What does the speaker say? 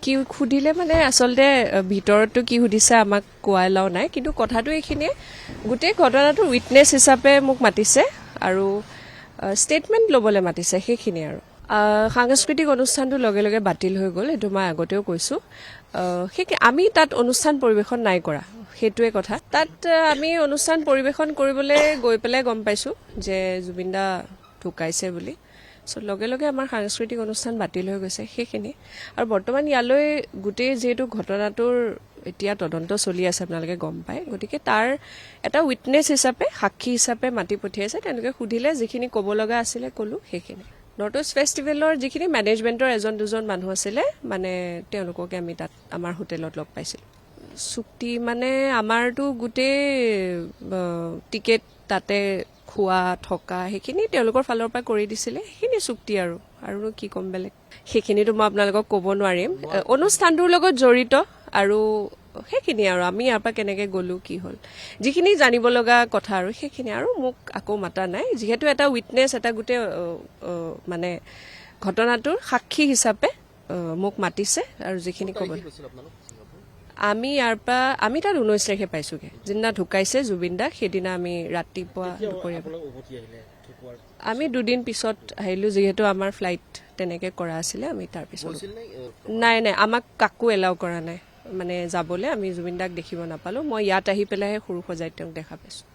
কি সুধিলে মানে আচলতে ভিতৰতো কি সুধিছে আমাক কোৱা লাও নাই কিন্তু কথাটো এইখিনিয়ে গোটেই ঘটনাটোৰ উইটনেছ হিচাপে মোক মাতিছে আৰু ষ্টেটমেণ্ট ল'বলৈ মাতিছে সেইখিনি আৰু সাংস্কৃতিক অনুষ্ঠানটো লগে লগে বাতিল হৈ গ'ল এইটো মই আগতেও কৈছোঁ সেই আমি তাত অনুষ্ঠান পৰিৱেশন নাই কৰা সেইটোৱে কথা তাত আমি অনুষ্ঠান পৰিৱেশন কৰিবলৈ গৈ পেলাই গম পাইছোঁ যে জুবিন দা ঢুকাইছে বুলি চ' লগে লগে আমাৰ সাংস্কৃতিক অনুষ্ঠান বাতিল হৈ গৈছে সেইখিনি আৰু বৰ্তমান ইয়ালৈ গোটেই যিহেতু ঘটনাটোৰ এতিয়া তদন্ত চলি আছে আপোনালোকে গম পায় গতিকে তাৰ এটা উইটনেছ হিচাপে সাক্ষী হিচাপে মাতি পঠিয়াইছে তেওঁলোকে সুধিলে যিখিনি ক'ব লগা আছিলে ক'লোঁ সেইখিনি নৰ্থ ইষ্ট ফেষ্টিভেলৰ যিখিনি মেনেজমেণ্টৰ এজন দুজন মানুহ আছিলে মানে তেওঁলোককে আমি তাত আমাৰ হোটেলত লগ পাইছিলোঁ চুক্তি মানে আমাৰতো গোটেই টিকেট তাতে খোৱা থকা সেইখিনি তেওঁলোকৰ ফালৰ পৰা কৰি দিছিলে সেইখিনি চুক্তি আৰু কি ক'ম বেলেগ সেইখিনিতো মই আপোনালোকক ক'ব নোৱাৰিম অনুষ্ঠানটোৰ লগত জড়িত আৰু সেইখিনি আৰু আমি ইয়াৰ পৰা কেনেকৈ গ'লোঁ কি হ'ল যিখিনি জানিব লগা কথা আৰু সেইখিনি আৰু মোক আকৌ মাতা নাই যিহেতু এটা উইটনেছ এটা গোটেই মানে ঘটনাটোৰ সাক্ষী হিচাপে মোক মাতিছে আৰু যিখিনি ক'ব আমি ইয়াৰ পৰা আমি তাত 19 তাৰিখে পাইছোঁগৈ যিদিনা ঢুকাইছে জুবিন দা সেইদিনা আমি ৰাতিপুৱা দুপৰীয়া আমি দুদিন পিছত আহিলোঁ যিহেতু আমাৰ ফ্লাইট তেনেকৈ কৰা আছিলে আমি তাৰপিছত নাই আমাক কাকো এলাউ কৰা নাই মানে যাবলৈ আমি জুবিন দাক দেখিব নাপালোঁ মই ইয়াত আহি পেলাইহে সৰু সজাই তেওঁক দেখা পাইছোঁ